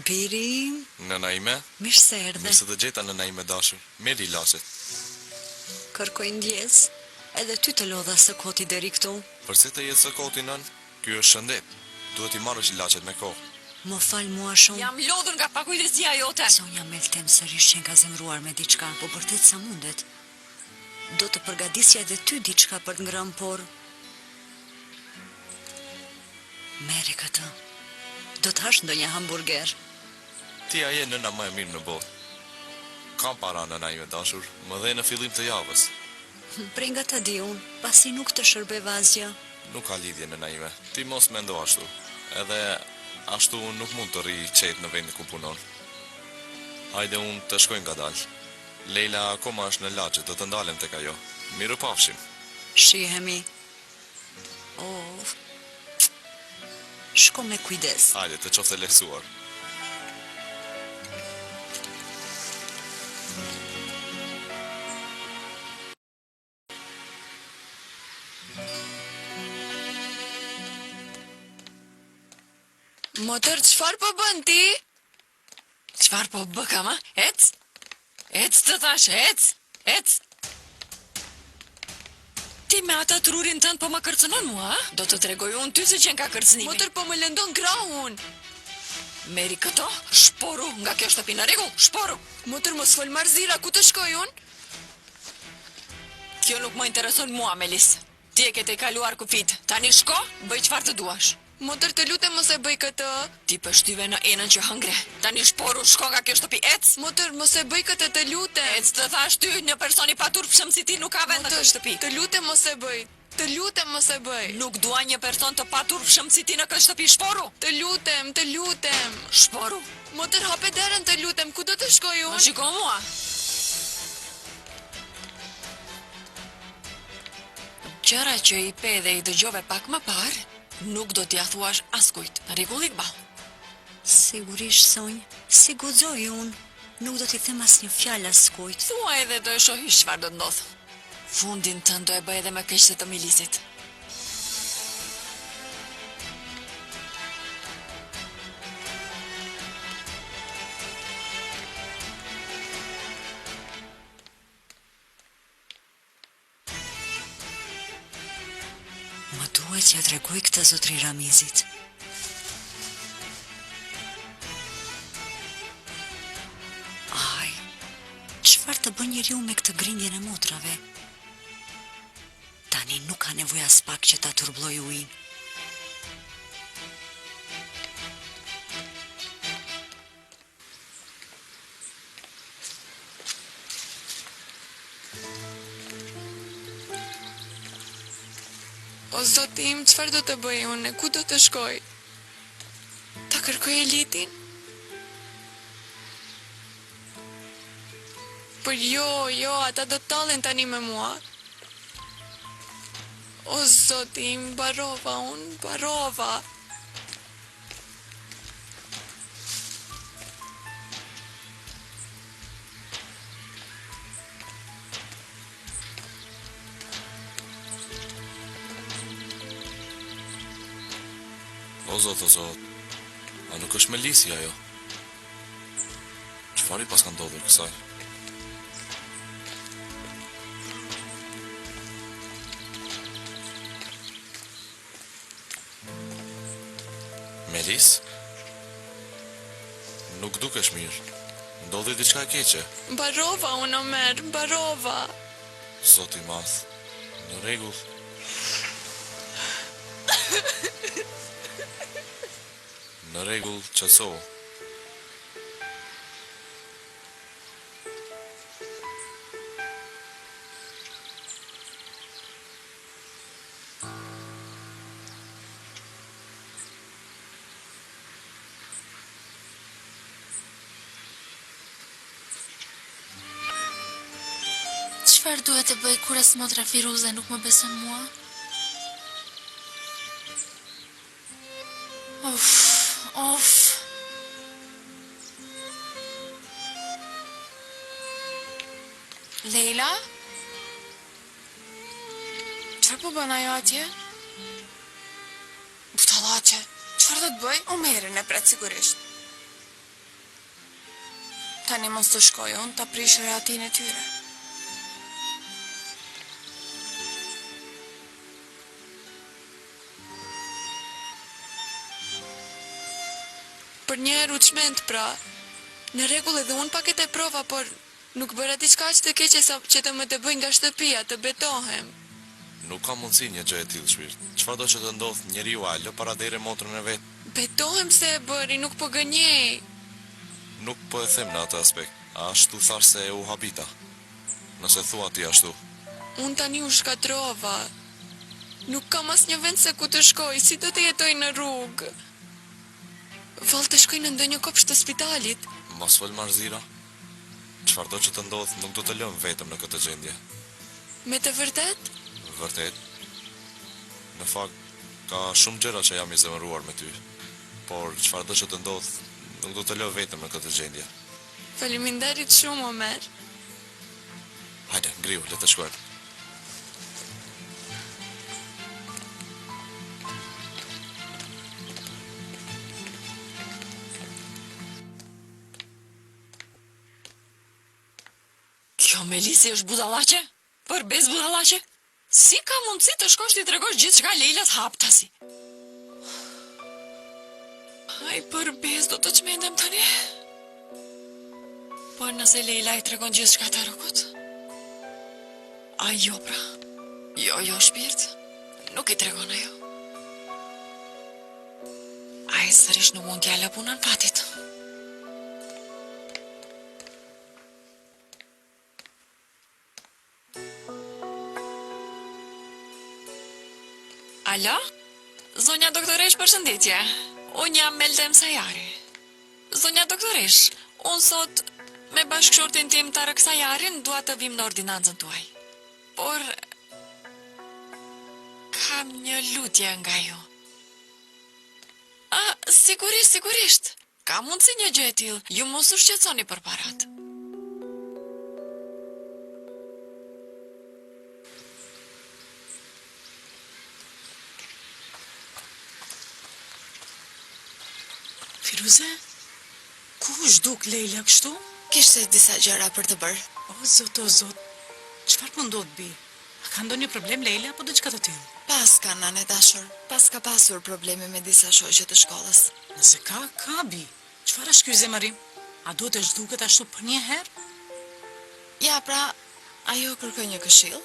Biri, Nëna ime, mirë se erdhe. mirë se të gjeta nëna ime dashur. Meri laset. Kërkoj ndjes, edhe ty të lodha së koti deri këtu. Përse të jetë së koti nën? Ky është shëndet. Duhet i marrësh ilaçet me kohë. Më fal mua shumë. Jam lodhur nga pakujdesia jote. Sonja Meltem sërish që nga zemruar me diçka, po vërtet sa mundet. Do të përgatisja edhe ty diçka për të ngrënë, por... Merri këtë. Do të hash ndonjë hamburger. Ti a je nëna më e mirë në botë. Kam para nëna ime dashur, më dhe në fillim të javës. Prej nga ta di unë, pasi nuk të shërbeva asgjë. Nuk ka lidhje nëna ime. Ti mos mendo ashtu. Edhe ashtu nuk mund të rri qetë në vendin ku punon. Hajde unë të shkojmë ngadalë. Leila akoma është në laçe, do të ndalem tek ajo. Miru pafshim. Shihemi. Oh. Shko me kujdes. Hajde, të qofte lehtësuar. Motër, çfarë po bën ti? Çfarë po bë kam, a? Ec? Ec të thash, ec? Ec? Ti me ata trurin tënd po më kërcënon mua, a? Do të tregoj unë ty se qenë ka kërcënimi. Motër, po më lëndon krahun. Meri këto, shporu nga kjo shtëpi, në rregull, shporu. Motër, mos fol marzira, ku të shkoj unë? Kjo nuk më intereson mua, Melis. Ti e ke te kaluar kufit. Tani shko, bëj çfarë të duash. Motër, të lutem mos e bëj këtë. Ti pështyve në enën që hëngre. Tani shporu, shko nga kjo shtëpi, ec. Motër, mos e bëj këtë, të lutem. Ec të thash ty, një personi paturpshëm si ti nuk ka vend në këtë shtëpi. Të lutem mos e bëj. Të lutem mos e bëj. Nuk dua një person të paturpshëm si ti në këtë shtëpi, shporu. Të lutem, të lutem. Shporu. Motër, hape derën, të lutem, ku do të shkoj Më unë? shiko mua. Gjëra që i pe dhe i dëgjove pak më parë, nuk do t'ja thuash askujt. Në rregull, Iqbal? Sigurisht, Sonjë, si guxoj unë. Nuk do t'i them asnjë fjalë askujt. Thua edhe do e shohish çfarë do të ndodhë. Fundin tënd do e bëj edhe më keq se të Milisit. Më duhet që ja tregoj këtë zotri Ramizit. Aj, çfarë të bën njeriu me këtë grindjen e motrave? Tani nuk ka nevojë as pak që ta turbulloj ujin. O zoti im, çfarë do të bëj unë? Ku do të shkoj? Ta kërkoj Elitin? Po jo, ata do të tallen tani me mua. O zoti im, barova unë, barova. O zot, a nuk është Melisi ajo? Çfarë i pas ka ndodhur kësaj? Melis? Nuk dukesh mirë. Ndodhi diçka e keqe. Barova unë, Omer, barova. Zoti i madh. Në rregull. Në rregull, qetëso. Çfarë duhet të bëj kur as motra Firuze nuk më beson mua? Of. Leila? Çfarë po bën ajo atje? Buftallaqe, çfarë do të bëj? Omerin e pret sigurisht. Tani mos të shkoj unë, ta prish rehatin e tyre. Për një herë u çment pra. Në rregull edhe unë pak e të prova, por nuk bëra diçka që të keqe sa që të më të bëj nga shtëpia, të betohem. Nuk ka mundësi një gjë e tillë, shpirt. Çfarë do që të ndodh njeriu a lë para deri motrën e vet? Betohem se e bëri, nuk po gënjej. Nuk po e them në atë aspekt. Ashtu thash se u habita. Nëse thua ti ashtu. Unë tani u shkatrova. Nuk kam asnjë vend se ku të shkoj, si do të jetoj në rrugë. Vallë të shkoj në ndonjë kopsht të spitalit. Mos fol Marzira. Çfarë do që të ndodh, nuk do të lëm vetëm në këtë gjendje. Me të vërtet? Vërtet. Në fakt, ka shumë gjëra që jam i zemëruar me ty. Por çfarë do që të ndodh, nuk do të lë vetëm në këtë gjendje. Faleminderit shumë, Omer. Hajde, ngriu, le të shkojmë. Kjo Melisi është budallaqe? Përbes budallaqe? Si ka mundësi të shkosh t'i tregosh gjithçka Leilas haptasi? Ai përbes do të çmendem tani. Por nëse Leila i tregon gjithçka Tarukut? Ai jo pra. Jo shpirt. Nuk i tregon ajo. Ai sërish nuk mund t'ja lë punën fatit. Alo? Zonja doktoresh, përshëndetje. Unë jam Meldem Sajari. Zonja doktoresh, unë sot me bashkëshortin tim Tarëk Sajarin dua të vim në ordinancën tuaj. Por kam një lutje nga ju. Sigurisht. Ka mundsi një gjë e tillë. Ju mos u shqetësoni për parat. Firuze, ku zhduk Leila kështu? Kishte disa gjëra për të bërë. O, zot, qëfar po ndodh bi? A ka ndonjë problem Leila, apo diçka të tillë? Pas ka nane dashur, pas ka pasur probleme me disa shoqe të shkollës. Nëse ka bi. Qëfar është ky zemërim? A duhet të zhduket ashtu për një herë? Ja, pra, ajo kërkoi një këshill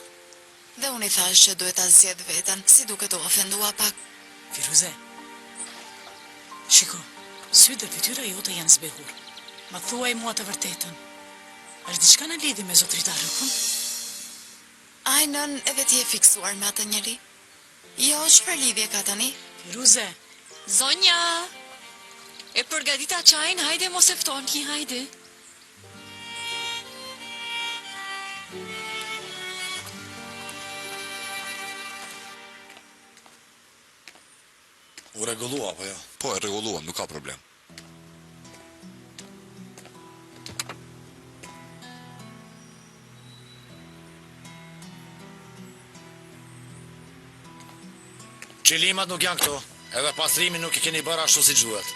dhe unë i thash që duhet ta zgjedh veten, si duket u ofendua pak. Firuze, shiko, sytë dhe fytyra jote janë zbehur. Ma thuaj mua të vërtetën. Është diçka në lidhje me zotrit Tarukun? Ai nën edhe ti e fiksuar me atë njeri? Jo, çfarë lidhje ka tani? Firuze, Zonja! E përgatita çajin, hajde mos e fton ki, hajde. U rregullua apo jo? Po, e rregulluam, nuk ka problem. Qilimat nuk janë këto, edhe pastrimin nuk i keni bërë ashtu si duhet.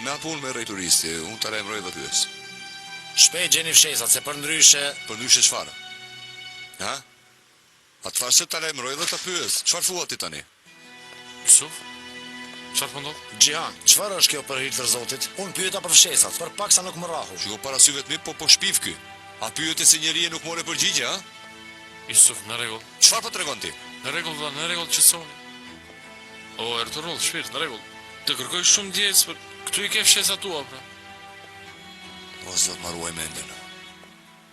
Me apun me rejturisti, unë të lajmëroj dhe pyes. Shpejt gjeni fshesat, se për ndryshe... Për ndryshe çfarë? Ha? A të thashë të lajmëroj dhe të pyes, çfarë thua ti tani? Yusuf? Çfarë po ndodh? Gjihan, çfarë është kjo për hir të Zotit? Unë pyeta për fshesat, për paksa nuk më rahu. Shiko para syve të mi, po shpif ky. A pyeti se njeri nuk more përgjigje, ha? Yusuf, në rregull. Çfarë po tregon ti? Në rregull, qetësoni. O, Erturull, shpirt, në rregull. Të kërkoj shumë ndjes, për këtu i ke fshesa tua, pra. O, zot ma ruaj mendjen.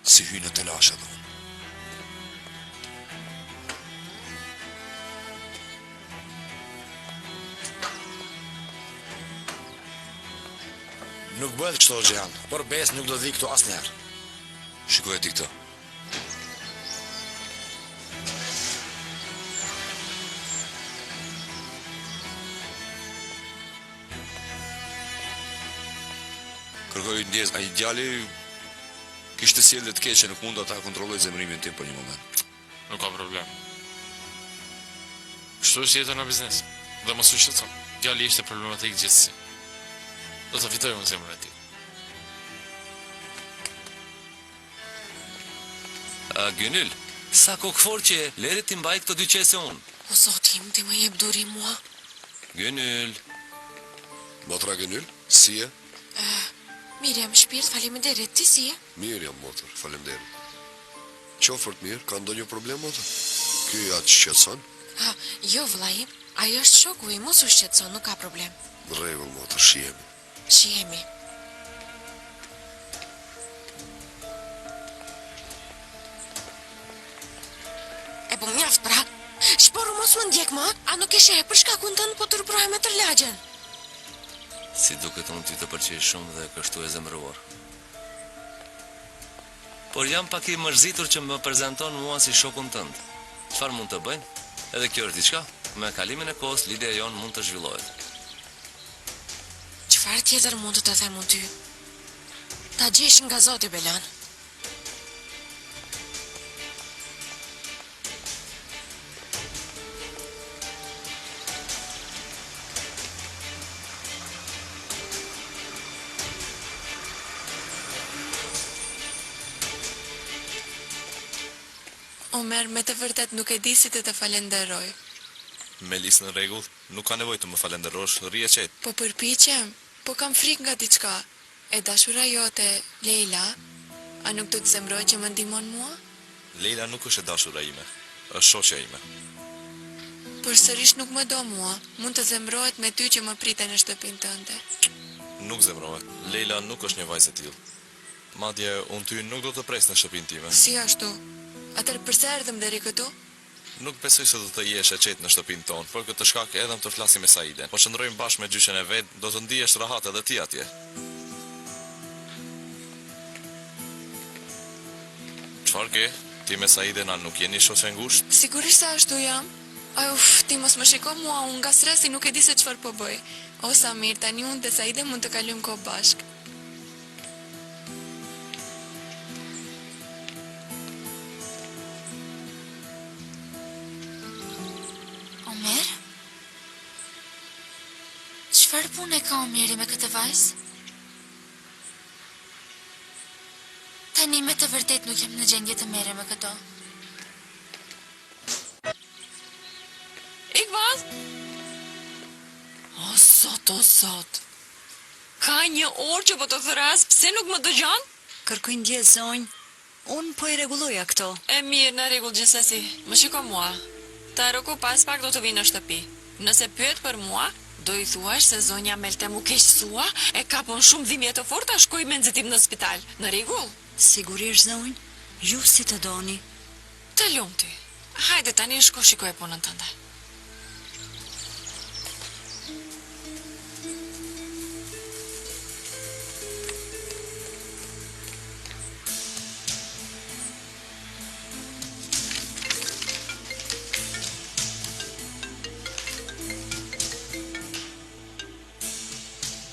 Si hy në telash edhe unë. Nuk bëhet kështu, Gjihan, por bes nuk do dhi këtu asnjëherë. Shikoj e ti këtë. Kërkoj ndjes, a i djali kishte sjellje të keqe, nuk mund ta kontrolloj zemrimin tim për një moment. Nuk ka problem. Kështu është jeta në biznes. Dhe mos u shqetëson. Djali ishte problematik gjithsesi. do të fitoj unë zemrën e tij. Gynil, sa kokëfor që lere ti mbaj këto dy qese unë. O zoti im, ti më jep duri mua. Gynil. Motra Gënyl, si e? Mirë jam shpirt, faleminderit, ti si e? Mirë jam motër, faleminderit. Qofërt mirë, ka ndonjë problem atë? Ky atë shqetëson? Jo, vëlla im, ajo është shoku im, mos u shqetëson, nuk ka problem. Në rregull, motër, shihemi. Shihemi. E po mjaft pra, shporu mos më ndjek ma, a nuk e sheh për shkakun tënd po të rëprohem me tërlagjen. Si duket unë ty të pëlqej shumë dhe kështu e zemëruar. Por jam pak i mërzitur që më prezanton mua si shokun tënd. Çfarë mund të bëjnë? Edhe kjo është diçka. Me kalimin e kohës lidhja jonë mund të zhvillohet. Çfarë tjetër mund të them unë ty? Ta gjesh nga Zoti Belan. Omer, me të vërtet nuk e di si të falenderoj. Melis në rregull, nuk ka nevojë të më falenderosh, rrije qetë. Po përpiqem, po kam frikë nga diçka. E dashura jote, Leila, a nuk do të zemroj që më ndihmon mua? Leila nuk është e dashura ime, është shoqja ime. Por sërish nuk më do mua, mund të zemrohet me ty që më prite në shtëpinë tënde. Nuk zemrohet, Leila nuk është një vajzë e tillë. Madje unë ty nuk do të pres në shtëpinë time. Si ashtu? Atër përse erdhëm deri këtu? Nuk besoj se do të jesh e qetë në shtëpinë tonë, por këtë shkak edhe më të flasim me Saiden. Po qëndrojmë bashkë me gjyshen e vet, do të ndihesh rahat edhe ti atje. Çfarë ke? Ti me Saiden nuk jeni shoqë ngushtë? Sigurisht se ashtu jam. Ti mos më shiko mua, unë nga stresi nuk e di se çfarë po bëj. O Samir, tani unë dhe Saiden mund të kalojmë kohë bashkë. Omer? Çfarë pune ka Omeri me këtë vajzë? Tani me të vërtet nuk jam në gjendje të merrem me këto. Ikbaz? O zot. Ka një orë që po të thëras, pse nuk më dëgjon? Kërkoj ndjes zonjë, unë po i rregulloja këto. E mirë, në rregull gjithsesi. Më shiko mua. Taroku pas pak do të vinë në shtëpi. Nëse pyet për mua, do i thuash se zonja Meltem u keqësua, e kapon shumë dhimbje të forta, shkoj me nxittim në spital. Në rregull? Sigurisht zonjë, ju si të doni. Të lumti. Hajde tani shko shikoj punën tënde.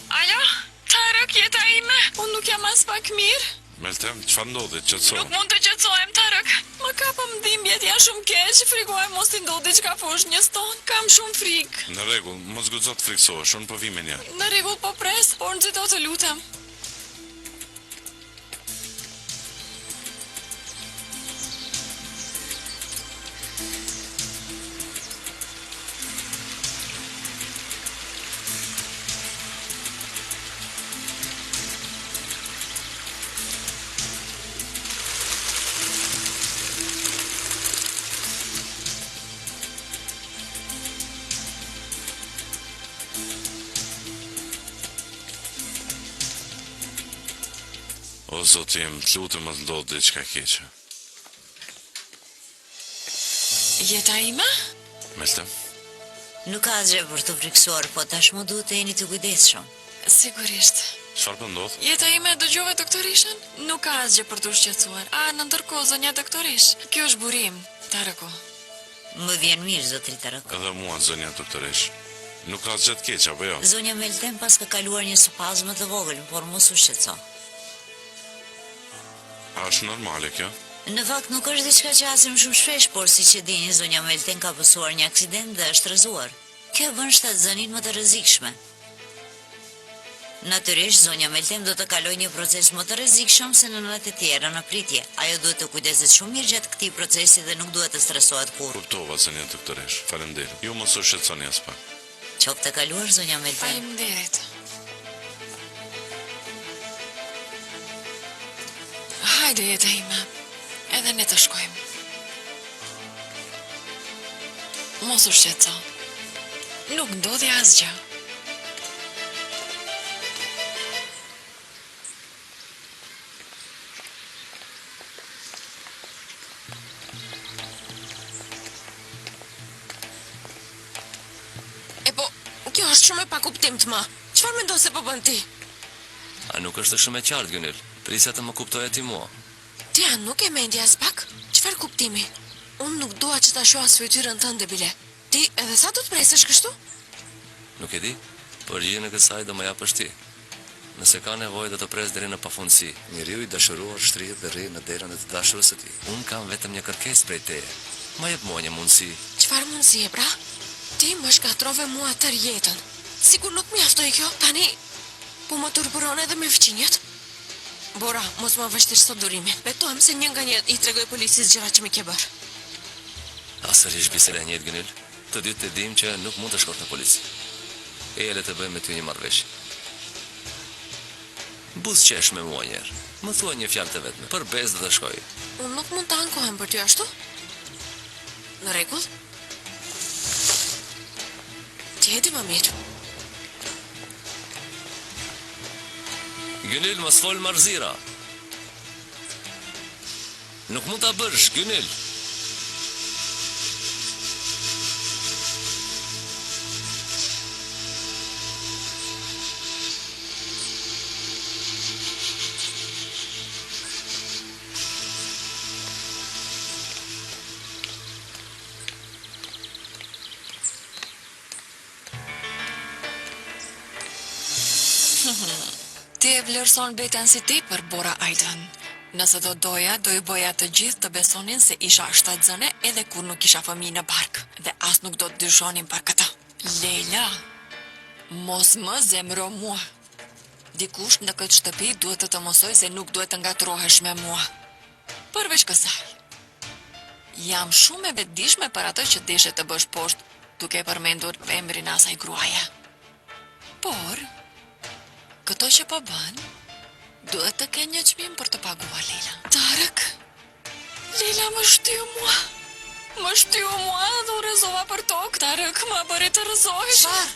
Alo, Tarak, jeta ime. Unë nuk jam as pak mirë. Meltem, çfarë ndodhi? Qetëso. Nuk mund të qetësohem, Tarak. Më kapëm dhimbjet, janë shumë keq, frikoj mos t'i ndodhi diçka poshtë një ston. Kam shumë frikë. Në rregull, mos guxo të friksohesh, unë po vi me një. Në rregull, po pres, por nxito të lutem. O zoti im, të lutem mos ndodh diçka keqe. Jeta ime? Meltem, Nuk ka asgjë për të friksuar, po tashmë duhet të jeni të kujdesshëm. Sigurisht. çfarë po ndodh? Jeta ime dëgjove doktorishën? Nuk ka asgjë për të shqetësuar. Në ndërkohë, zonja doktorish, kjo është burim, Taraku. Më vjen mirë, zotri Tarak. Edhe mua, zonja doktoresh. Nuk ka asgjë të keq, apo jo? Zonja Meltem pas ka kaluar një spazm të vogël, por mos u shqetëso. A është normale kjo? Në fakt nuk është diçka që hasim shumë shpesh, por siç e dini, zonja Meltem ka pësuar një aksident dhe është rrëzuar. Kjo bën shtatzënin më të rrezikshme. Natyrisht, zonja Meltem do të kaloj një proces më të rrezikshëm se në nënat e tjera në pritje. Ajo duhet të kujdeset shumë mirë gjatë këtij procesi dhe nuk duhet të stresohet kurrë. Kuptova, zonja doktoresh. Faleminderit. Ju mos u shqetësoni as pak. Qoftë të kaluar, zonja Meltem. Faleminderit. Hajde jeta ime, edhe ne të shkojmë. Mos u shqetëso. Nuk ndodhi asgjë. Kjo është shumë e pa kuptim të më. Çfarë mendon se po bën ti? A nuk është shumë e qartë, Gynil? Prisa të më kuptoje ti mua. Ti nuk e mendja as pak? Çfarë kuptimi? Unë nuk dua që ta shoh as fytyrën tënde bile. Ti edhe sa do të presësh kështu? Nuk e di, përgjigjen e kësaj do më japësh ti. Nëse ka nevojë do të pres deri në pafundësi. Njeriu i dashuruar shtrihet dhe rri në derën e të dashurës së tij. Unë kam vetëm një kërkesë prej teje. Ma jep mua një mundësi. Çfarë mundësie, pra? Ti më shkatrove mua tër jetën. Sigur nuk mjaftoi kjo. Tani po më turburon edhe me fqinjet. Bora, mos më vështirëso durimin. Betohem se një nga një i tregoj policisë gjëra që mi ke bërë. Asërish bisera njët, Gynil. Të dytë të dim që nuk mund të shkosh në polici. E le të bëjmë me ty një marrëveshje. Buzëqesh me mua njerë. Më thua një fjalë të vetme, për bezë dhe të shkoj. Unë nuk mund të ankohem për ty ashtu? Në rregull? Ti më mirë. Gynil, mos fol marzira. Nuk mund ta bësh, Gynil. Ti e vlerëson veten si ti për Bora Ajdën. Nëse do doja, do i boja të gjithë të besonin se isha shtatzëne edhe kur nuk isha fëmijë në bark. Dhe as nuk do të dyshonin për këtë. Leila, mos më zemro mua. Dikush në këtë shtëpi duhet të mësoj se nuk duhet të ngatrohesh me mua. Përveç kësaj. Jam shumë e vetëdijshme për atë që deshe të bësh poshtë, duke përmendur emrin asaj gruaje. Por këto që po bën, duhet të ke një çmim për të paguar, Leila. Tarëk, Leila më shtyu mua. Më shtyu mua dhe u rrezova për tokë. Tarëk, më bëri të rrëzohesh. Çfarë?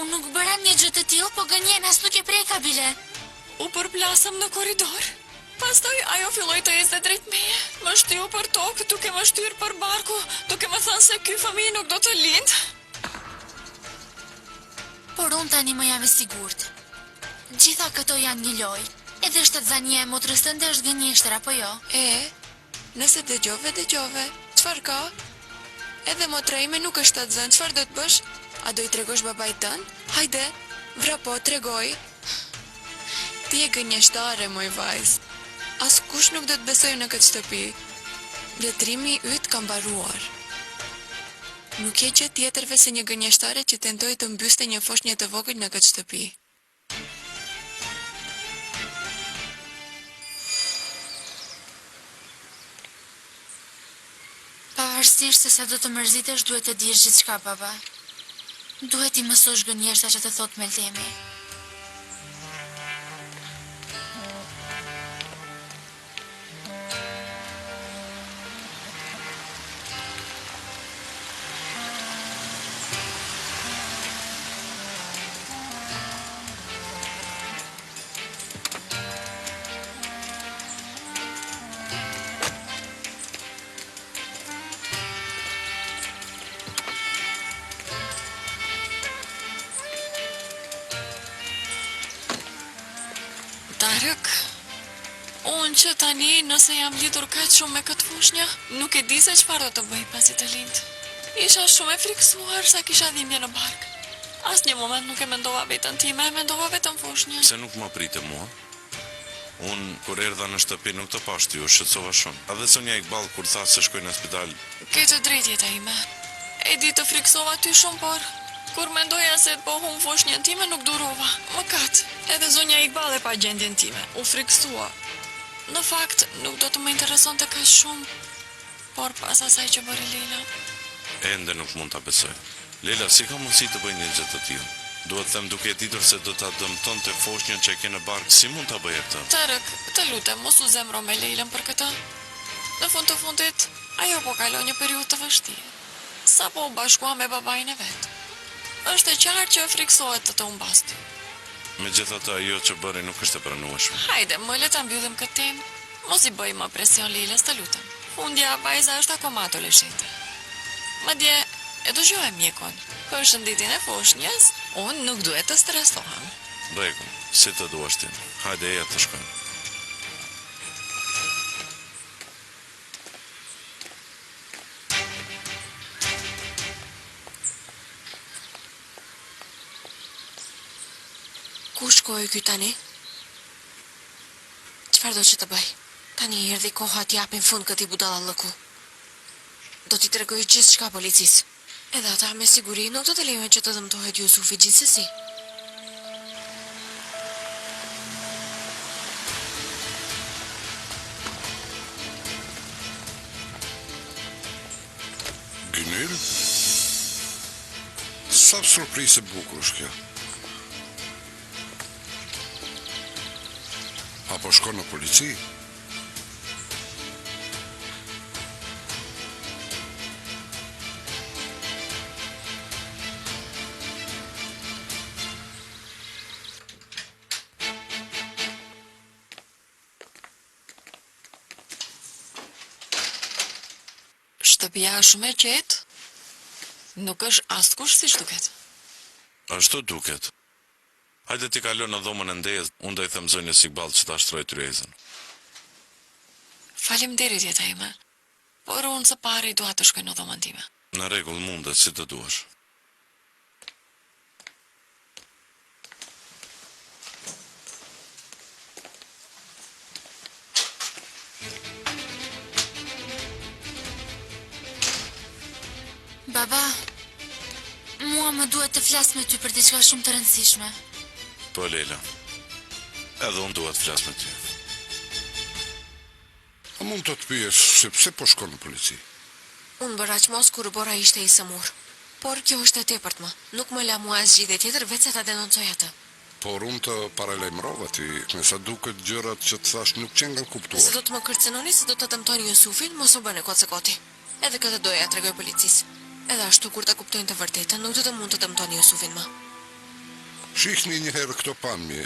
Unë nuk bëra një gjë të tillë, po gënjen as nuk e preka bile. U përplasëm në korridor. Pastaj ajo filloi të ecë drejt meje. Më shtyu për tokë, duke më shtyr për barku, duke më thënë se ky fëmijë nuk do të lindë. Por unë tani më jam e sigurt. Gjitha këto janë një lojë. Edhe shtatzania e motrës tënde është gënjeshtër, apo jo? Nëse dëgjove. Çfarë ka? Edhe motra ime nuk është shtatzën. Çfarë do të bësh? A do i tregosh babait tënd? Hajde, vrapo, tregoj. Ti je gënjeshtare, moj vajz. Askush nuk do të besojë në këtë shtëpi. Letrimi yt ka mbaruar. Nuk je gjë tjetërve se një gënjeshtare që tentoi të mbyste një foshnjë të vogël në këtë shtëpi. Pavarësisht se sa do të mërzitesh, duhet të dish gjithçka, baba. Duhet i mësosh gënjeshtra që të thot Meltemi. Tarëk, unë që tani nëse jam lidhur kaq shumë me këtë fushnjë, nuk e di se çfarë do të bëj pasi të lind. Isha shumë e friksuar sa kisha dhimbje në bark. Asnjë moment nuk e mendova veten time, mendova vetëm fushnjën. Se nuk më prite mua? Unë, kur erdha në shtëpi nuk të pashti, u shqetësova shumë. A dhe Sonja Iqball kur tha se shkoj në spital. Ke të drejtë jeta ime. E di të friksova ty shumë, por Kur mendoja se të po hum foshnjën time, nuk durova. Më katë, edhe zonja Iqbal e pa gjendjen time. U friksua. Në fakt, nuk do të më intereson të kaq shumë, por pas asaj që bëri Leila. Ende nuk mund ta besoj. Leila, si ka mundësi të bëj një gjë të tillë? Duhet them duke ditur se do ta dëmtonte foshnjën që e ke në bark, si mund ta bëje këtë? Tarëk, të lutem, mos u zemro me Leilën për këtë. Në fund të fundit, ajo po kalon një periudhë të vështirë. Sa po u bashkua me babain e vet. Është e qartë që friksohet të humbas ty. Megjithatë, ajo që bëri nuk është e pranueshme. Hajde, më le ta mbyllim këtë temë. Mos i bëj më presion Leilës, të lutem. Fundja vajza është akoma adoleshente. Madje e dëgjoj mjekun. Për shëndetin e foshnjës, unë nuk duhet të stresohem. Rregull, si të duash ti. Hajde eja të shkojmë. Ku shkoj ky tani? Çfarë do që të bëj? Tani erdhi koha të japin fund këtij budallallëku. Do t'i tregoj gjithçka policisë. Edhe ata me siguri nuk do të lejojnë që të dëmtohet Jusufi gjithsesi. Gynil? Sa surprizë e bukur është kjo. Apo shkon në polici? Shtëpia është shumë e qetë. Nuk është askush si duket. Ashtu duket. Hajde ti kalo në dhomën e ndezë, unë do i them zonjës Iqbal që ta shtroj tryezën. Faleminderit jeta ime. Por unë së pari dua të shkoj në dhomën time. Në rregull, mundet si të duash. Baba, mua më duhet të flas me ty për diçka shumë të rëndësishme. Po, Leila, edhe unë duhet flas me ty. A mund të të pyes se pse po shkon në polici? Unë bëra që mos kur bora ishte i sëmur. Por kjo është e tepërt më. Nuk më la mua asgjë tjetër veç se ta denoncoj atë. Por unë të paralajmërova ti, me sa duket gjërat që të thash nuk qenë nga Se kuptuar. do të më kërcënoni, se do të dëmtoni Jusufin, mos u bëne kocekoti. Edhe këtë doja t'rregoj policisë. Edhe ashtu kur ta kuptojnë të vërtetën, nuk do të mund të dëmtoni Jusufin më. Shihni një herë këto pamje.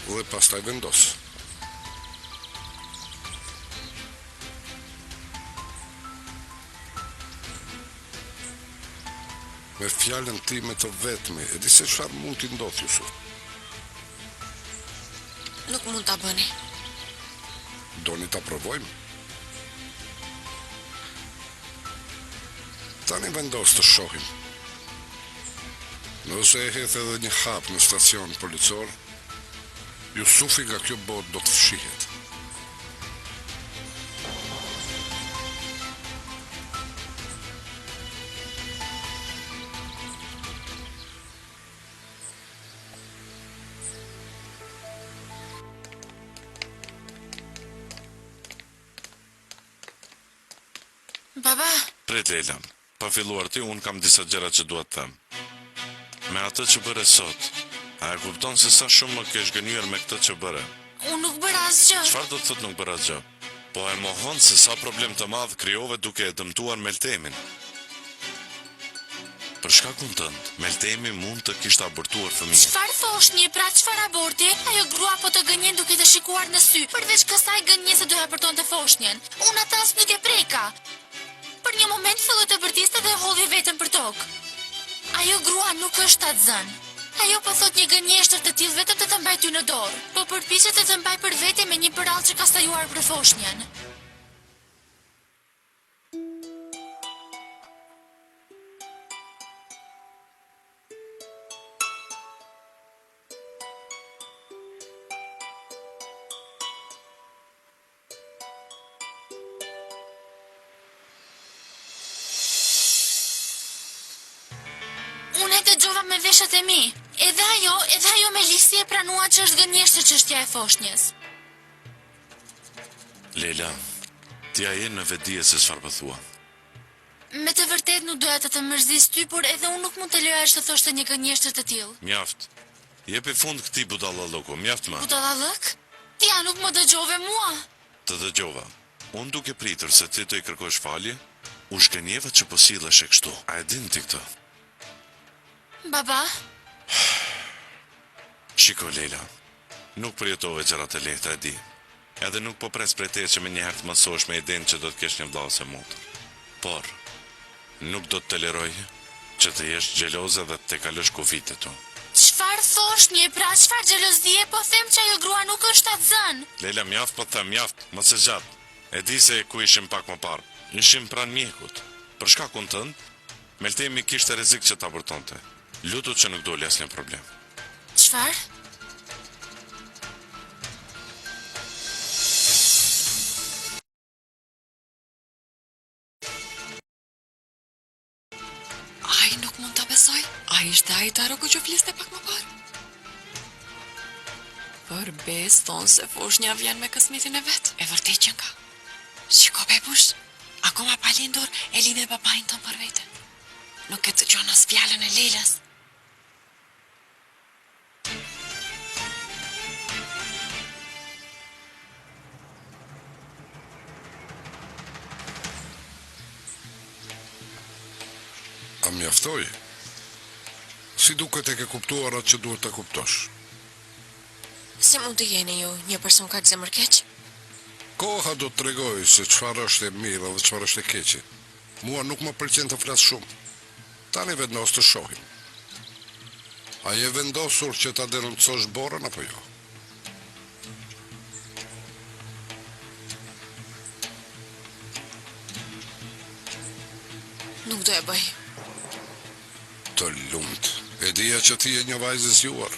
Dhe pastaj vendos. Me fjalën time të vetme, e di se çfarë mund t'i ndodh Jusuf. Nuk mund ta bëni. Doni ta provojmë? Tani vendos të shohim. Nëse e hedh edhe një hap në stacion policor, Jusufi nga kjo botë do të fshihet. Baba, Prit Leila, pa filluar ti, unë kam disa gjëra që duhet të them. Me atë që bëre sot, a e kupton se sa shumë më ke shgënjur me këtë që bëre? unë nuk bëra asgjë. Çfarë do të thotë nuk bëra gjë? Po e mohon se sa problem të madh krijove duke e dëmtuar Meltemin. Për shkakun tënd, Meltemi mund të kishte abortuar fëmijën. Çfarë thosh një pra çfarë aborti? Ajo grua po të gënjen duke të shikuar në sy. Përveç kësaj gënjesë doja përtonte foshnjën. Unë atë as nuk e preka. Për një moment filloi të vërtiste dhe hodhi veten për tokë. Ajo grua nuk është atzën. Ajo po thot një gënjeshtër të tillë vetëm të të mbaj ty në dorë. Po përpiqet të të mbaj për vete me një përall që ka stajuar për foshnjën. dëgjova me veshët e mi. Edhe ajo me Lisi e pranua që është gënjeshtër çështja e foshnjës. Leila, ti a je në vedije se çfarë po thua. Me të vërtet nuk doja të të mërzis ty, por edhe unë nuk mund të lejoja që të thoshte një gënjeshtër të tillë. Mjaft. Jepi fund këtij budallalloku, mjaft më. Budallallëk? Ti ja nuk më dëgjove mua. Të dëgjova. Unë duke pritur se ti të i kërkosh falje, u shgënjeva që po sillesh e kështu. A e din ti këtë? Baba? Shiko, Leila, nuk përjetove gjërat e lehta, e di. Edhe nuk po pres prej te që me njëherë të mësosh me idenë që do të kesh një vëllai se mund. Por, nuk do të toleroj që të jesh xheloze dhe të kalësh kufit e tu. Çfarë thosh një pra, çfarë xhelozie, po them që ajo grua nuk është atzën. Leila, mjaft po them, mjaft, mos e zgjat. E di se ku ishim pak më parë. Ishim pranë mjekut. Për shkakun tënd, Meltemi kishte rrezik që ta abortonte. Lutu që nuk doli asnjë problem. Çfarë? Ai nuk mund ta besoj. Ai ishte ai Taroku që fliste pak më parë. Për bes thonë se foshnja vjen me kësmetin e vet. E vërtet që nga. Shiko bebush, akoma pa lindur e lidhe babajnë tonë për vete. Nuk e të gjonë as fjallën e Leilës. A mjaftoj? Si duket e ke kuptuar atë që duhet të kuptosh? Si mund të jeni ju një person kaq zemër keq? Koha do të tregoj se çfarë është e mirë dhe çfarë është e keqe. Mua nuk më pëlqen të flas shumë. Tani vendos të shohim. A je vendosur që ta denoncosh Borën apo jo? Nuk do e bëj. Të lumt. E dija që ti je një vajzë e zgjuar.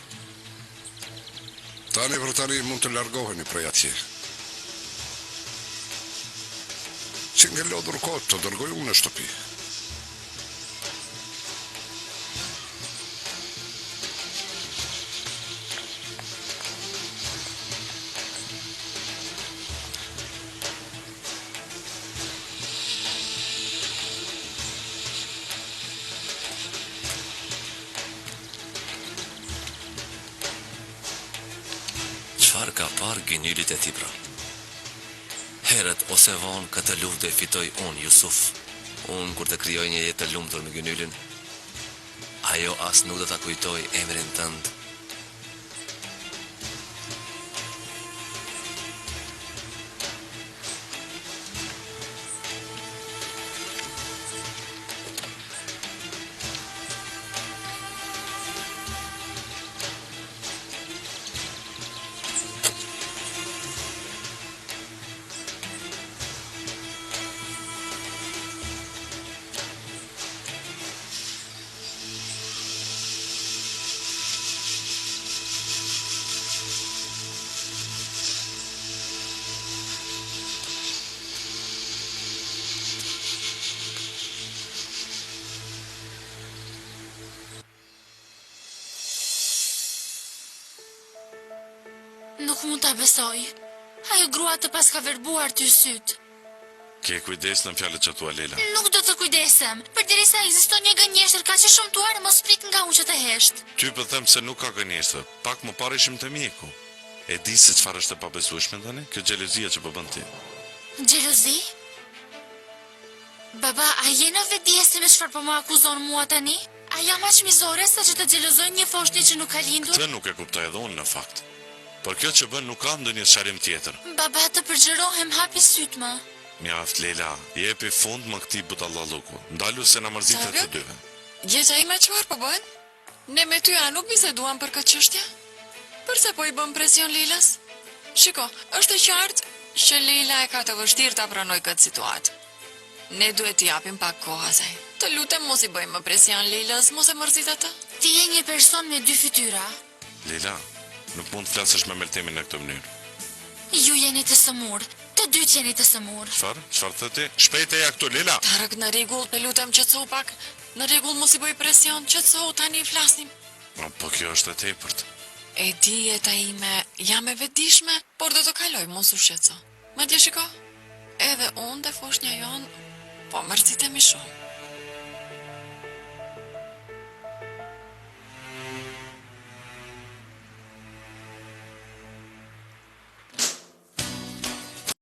Tani për tani mund të largoheni prej atje. Që nga lodhur kohë të dërgoj unë në shtëpi. Çfarë ka parë gënylit e tij pra? Herët ose vonë këtë luftë do e fitoj unë, Jusuf. Unë kur të krijoj një jetë të lumtur me gënylin, ajo as nuk do ta kujtoj emrin tënd. Nuk mund ta besoj. Ajo grua të pas ka verbuar ty syt. Ke kujdes në fjalët që thua, Leila. Nuk do të kujdesem. Përderisa ekziston një gënjeshtër kaq e shëmtuar, mos prit nga unë që të hesht. Ty po them se nuk ka gënjeshtër. Pak më parë ishim te mjeku. E di se çfarë është e pabesueshme tani? Kjo xhelozia që po bën ti. Xhelozi? Baba, a je në vedije se me çfarë po më akuzon mua tani? A jam aq mizore sa që të xhelozoj një foshnjë që nuk ka lindur? Këtë nuk e kuptoj edhe unë në fakt. Por kjo që bën nuk ka ndonjë sqarim tjetër. Baba, të përgjërohem, hapi syt më. Mjaft, Leila, jepi fund më këtij budallallaku. Ndalu se na mërzitet të dyve. Gjeja ime çfarë po bën? Ne me ty a nuk biseduam për këtë çështje? Përse po i bëm presion Leilës? Shiko, është e qartë që Leila e ka të vështirë ta pranoj këtë situatë. Ne duhet t'i japim pak kohë asaj. Të lutem mos i bëjmë më presion Leilës, mos e mërzit atë. Ti je një person me dy fytyra. Leila, nuk mund të flasësh me Meltemin në këtë mënyrë. Ju jeni të sëmur. Të dytë jeni të sëmur. Çfarë? Çfarë thotë ti? Shpejt e ja këtu, Leila. Tarëk në rregull, të lutem qetësu pak. Në rregull mos i bëj presion, qetësohu tani i flasim. Po kjo është e tepërt. E di jeta ime jam e vetëdijshme, por do të kaloj, mos u shqetëso. Madje shiko, edhe unë dhe foshnja jon, po mërzitemi shumë.